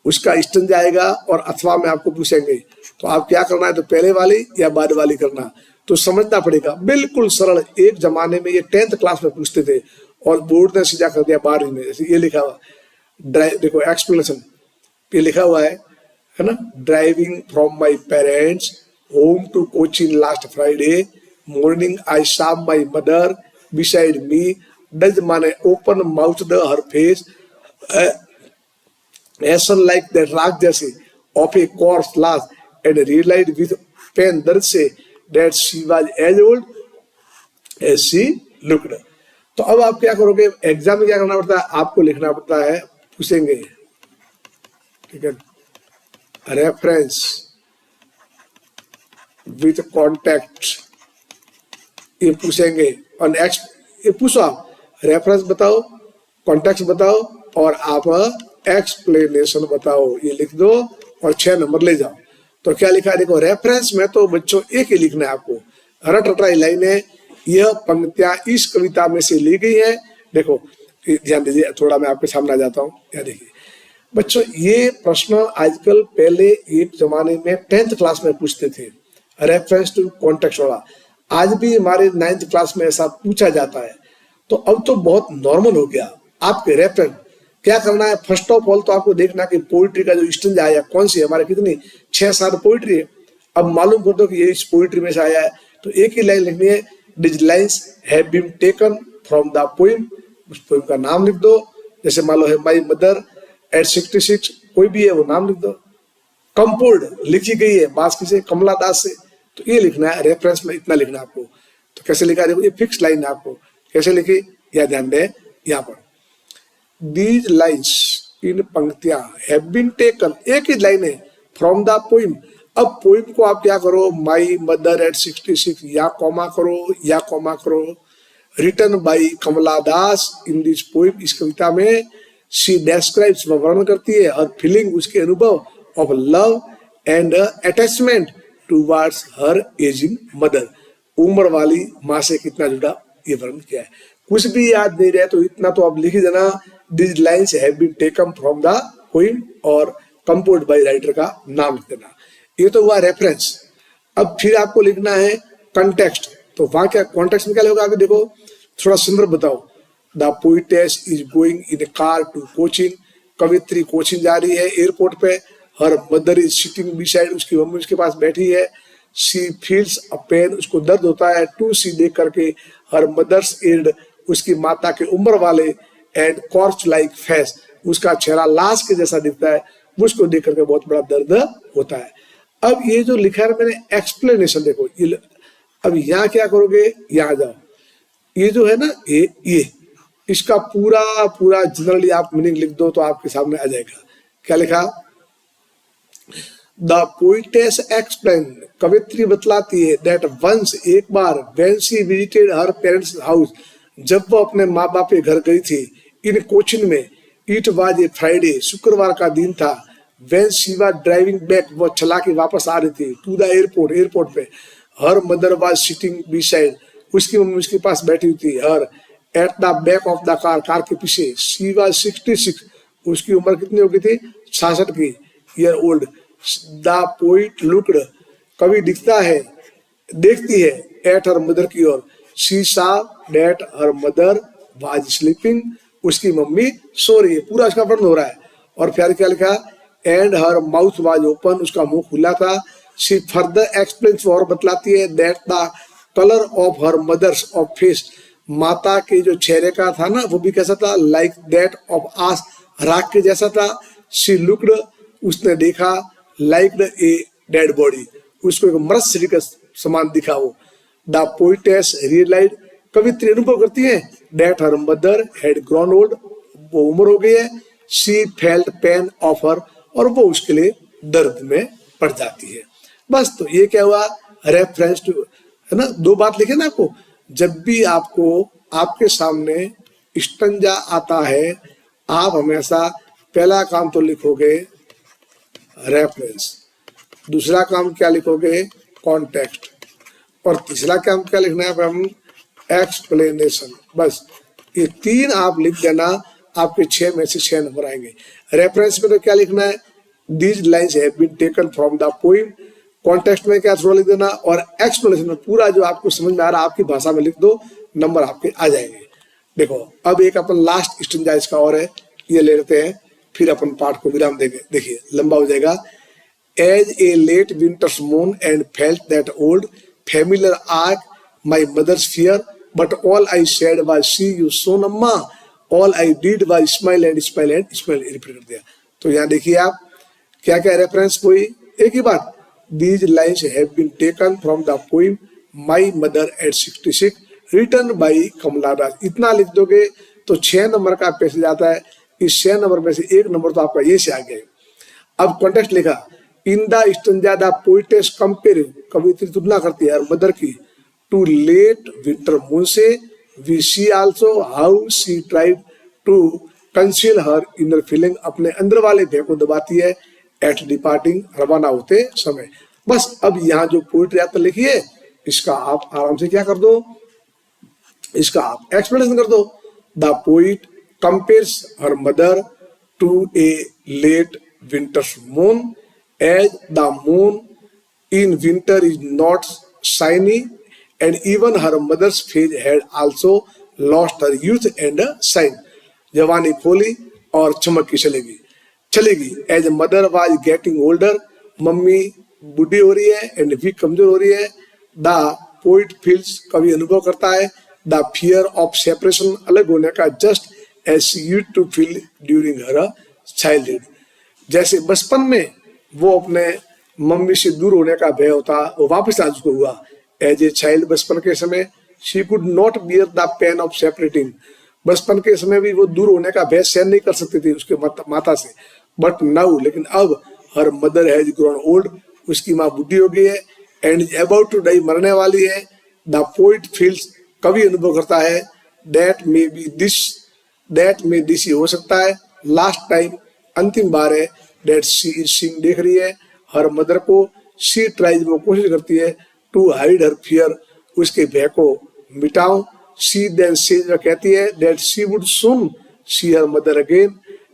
उसका स्टंज आएगा और अथवा में आपको पूछेंगे, तो आप क्या करना है, तो पहले वाली या बाद वाली करना, तो समझना पड़ेगा। बिल्कुल सरल, एक जमाने में ये 10th क्लास में पूछते थे और बोर्ड ने सीधा कर दिया 12वीं में। जैसे ये लिखा हुआ देखो एक्सप्लेनेशन पे लिखा हुआ है ना, driving from my parents home to Cochin last Friday morning I saw my mother beside me, doze माने open mouth the her face ashen like that राग जैसे of a corpse last and realise with pain दर्द से that she was as old as she looked. तो अब आप क्या करोगे, एग्जाम में क्या करना पड़ता है, आपको लिखना पड़ता है, पूछेंगे, ठीक है, रेफरेंस विथ कॉन्टेक्ट, ये पूछेंगे और नेक्स्ट ये पूछो आप रेफरेंस बताओ, कॉन्टेक्ट बताओ और आप एक्सप्लेनेशन बताओ, ये लिख दो और 6 नंबर ले जाओ। तो क्या लिखा है देखो, रेफरेंस में तो बच्चों एक ही लिखना है आपको, रट रटाई लाइन है, यह पंक्तियां इस कविता में से ली गई है। देखो ध्यान दीजिए, थोड़ा मैं आपके सामने आ जाता हूँ, क्या देखिए बच्चों, ये प्रश्न आजकल पहले एक जमाने में 10th क्लास में पूछते थे, रेफरेंस टू कॉन्टेक्स्ट वाला, आज भी हमारे 9th क्लास में ऐसा पूछा जाता है। तो अब तो बहुत नॉर्मल हो गया। आपके रेफरेंस क्या करना है, फर्स्ट ऑफ ऑल तो आपको देखना कि पोइट्री का जो स्टंज आया कौन सी है, हमारे कितनी 6-7 पोइट्री है। अब मालूम कर दो कि ये इस पोइट्री में से आया है, तो एक ही लाइन लिखनी है, this lines have been taken from the poem, उस पोइम का नाम लिख दो, जैसे मान लो है माई मदर एट 66, कोई भी है वो नाम लिख दो। कंपोर्ड लिखी गई है बास्की से, कमला दास से, तो ये लिखना है, रेफरेंस में इतना लिखना है आपको। तो कैसे लिखा, देखो ये फिक्स लाइन है, आपको कैसे लिखी यह ध्यान दें। यहाँ पर दीज लाइन्स, इन पंक्तियां, हैव बीन टेकन, एक ही लाइन है, फ्रॉम द पोइम। अब पोइम को आप क्या करो, माई मदर एट 66 या कॉमा करो या कॉमा करो, written by Kamala Das in this poem, इस कविता में शी डेस्क्राइब्स, वह वर्णन करती है, और फीलिंग उसके अनुभव of love and attachment towards her ageing mother, उम्र वाली माँ से कितना जुड़ा ये वर्णन किया है। कुछ भी याद नहीं रहे तो इतना तो आप लिख ही देना, this lines have been taken from the poem और कंपोज्ड बाय राइटर का नाम लिख देना। ये तो हुआ रेफरेंस। अब फिर आपको लिखना है कंटेक्स्ट, तो वहां क्या कॉन्टेक्स्ट में क्या होगा आगे देखो, थोड़ा संदर्भ बताओ। The poetess is going in a car to Cochin, कवित्री कोचिन जा रही है एयरपोर्ट पे, her mother is sitting beside, उसकी मम्मी उसके पास बैठी है, शी फील्स अ पेन, उसको दर्द होता है, टू सी देख करके, हर मदर्स एल्ड, उसकी माता के उम्र वाले, एंड कॉर्च लाइक फेस, उसका चेहरा लाश के जैसा दिखता है, उसको देख करके बहुत बड़ा दर्द होता है। अब ये जो लिखा है मैंने एक्सप्लेनेशन देखो, ये अब यहाँ क्या करोगे, यहाँ जाओ, ये जो है ना ये इसका पूरा पूरा जनरली आप मीनिंग लिख दो तो आपके सामने आ जाएगा। क्या लिखा, द पोइटेस एक्सप्लेन, कवित्री बतलाती है, दैट वंस, एक बार, when she visited her parents house, जब वो अपने माँ बाप के घर गई थी, इन कोचिन में, इट वाज ए फ्राइडे, शुक्रवार का दिन था, when she was driving back, वो चला के वापस आ रही थी, टू द एयरपोर्ट, एयरपोर्ट पे, her mother was sitting beside, उसकी मम्मी उसके पास बैठी हुई थी, her at the back of the car, car के पीछे, शी वाज 66, उसकी उम्र कितनी हो गई थी, 66 की year old, the poet looked, कवि दिखता है, देखती है, एट हर मदर की ओर, she saw that her mother was sleeping, उसकी मम्मी सो रही है, पूरा इसका वर्णन हो रहा है। और फिर क्या लिखा, and her mouth was open, उसका मुंह खुला था, शी फर्दर एक्सप्लेन्स, और बतलाती है, that the colour of her mother's of face, माता के जो चेहरे का था ना वो भी कैसा था, लाइक दैट ऑफ आस, राख के जैसा था, शी लुक्ड, उसने देखा, लाइक ए डेड बॉडी, उसको एक मृत शरीर का समान दिखा वो। द पोइटेस रियलाइज, कवित्री अनुभव करती है, that her mother had grown old, वो उम्र हो गई है। She felt pain of her, और वो उसके लिए दर्द में पड़ जाती है। बस तो ये क्या हुआ, रेफरेंस टू, है ना। दो बात लिखे ना आपको, जब भी आपको आपके सामने स्टंजा आता है, आप हमेशा पहला काम तो लिखोगे रेफरेंस, दूसरा काम क्या लिखोगे, कॉन्टेक्स्ट, और तीसरा काम क्या लिखना है हम, एक्सप्लेनेशन। बस ये तीन आप लिख देना, आपके 6 में से 6 नंबर आएंगे। रेफरेंस में तो क्या लिखना है, these lines have been taken from the poem. Context में क्या थोड़ा लिख देना, और एक्सप्लेनेशन में पूरा जो आपको समझ में आ रहा है आपकी भाषा में लिख दो, नंबर आपके आ जाएंगे। देखो अब एक अपन लास्ट स्टेंजा इसका और है, ये ले लेते हैं, फिर अपन पाठ को विराम देंगे। देखिए लंबा हो जाएगा। As a late winter's moon and felt that old familiar arc, my mother's fear, but all I said was see you soon अम्मा, all I did was smile and smile and smile, repeat कर दिया। तो यहाँ देखिए आप क्या क्या reference कोई एक ही बात, these lines have been taken from the poem My Mother at 66 written by कमला दास। इतना लिख दोगे तो 6 नंबर का पैसेज आता है। इस 6 नंबर में से 1 नंबर तो आपका ये से आ गया। अब कॉन्टेक्स्ट लिखा, in the stanza the poetess compare, कवित्री तुलना करती है मदर की, टू लेट विंटर मून से, we see also how she tried to conceal her inner feeling, अपने अंदर वाले भय को दबाती है, एट डिपार्टिंग, रवाना होते समय। बस अब यहाँ जो पोइट्री आपने लिखी है, इसका आप आराम से क्या कर दो, इसका आप एक्सप्लेनेशन कर दो। The poet compares her mother to a late winter's moon, as the moon in winter is not shiny, and even her mother's face had also lost her youth and shine. जवानी खोली और चमक की चलेगी। As a mother was getting older, mummy बूढ़ी हो रही है, and भी कमजोर हो रही है। The poet feels, कवि अनुभव करता है, the fear of separation, अलग होने का, just as she used to feel during her childhood, जैसे बचपन में वो अपने मम्मी से दूर होने का भय होता, वो वापस आज को हुआ। एज ए चाइल्ड, बचपन के समय, she could not bear the pain of separating, बचपन के समय भी वो दूर होने का भय सहन नहीं कर सकती थी उसके माता से। बट नाउ, लेकिन अब, her mother has grown old, उसकी माँ बुढ़ी हो गई है, and is about to die, मरने वाली है। द पोइट फील्स, कवि अनुभव करता है, दैट मे दिस हो सकता है, लास्ट टाइम, अंतिम बार है, दैट शी इज सीइंग, देख रही है, हर मदर को, शी ट्राइज, वो कोशिश करती है, टू हाइड हर फियर, उसके भय को मिटाऊं। शी देन सेज, कहती है, that she would soon see her mother again,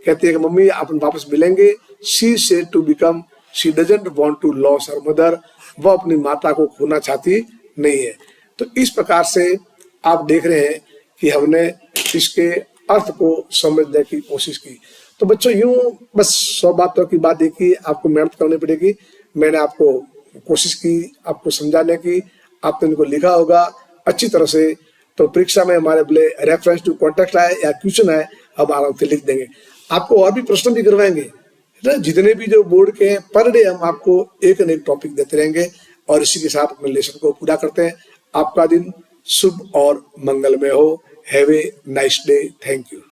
कहती है कि मम्मी अपन वापस मिलेंगे। She said to become, she doesn't want to lose her mother, वो अपनी माता को खोना चाहती नहीं है। तो इस प्रकार से आप देख रहे हैं कि हमने इसके अर्थ को समझने की कोशिश की। तो बच्चों यूं बस 100 बातों की बात देखी, आपको मेहनत करनी पड़ेगी। मैंने आपको कोशिश की आपको समझाने की, आपने इनको लिखा होगा अच्छी तरह से, तो परीक्षा में हमारे बोले रेफरेंस टू कॉन्टेक्स्ट आए या क्वेश्चन आए, हम आराम से लिख देंगे। आपको और भी प्रश्न भी करवाएंगे, जितने भी जो बोर्ड के हैं, पर डे हम आपको एक न एक टॉपिक देते रहेंगे, और इसी के साथ अपने लेसन को पूरा करते हैं। आपका दिन शुभ और मंगलमय हो। Have a nice day. Thank you.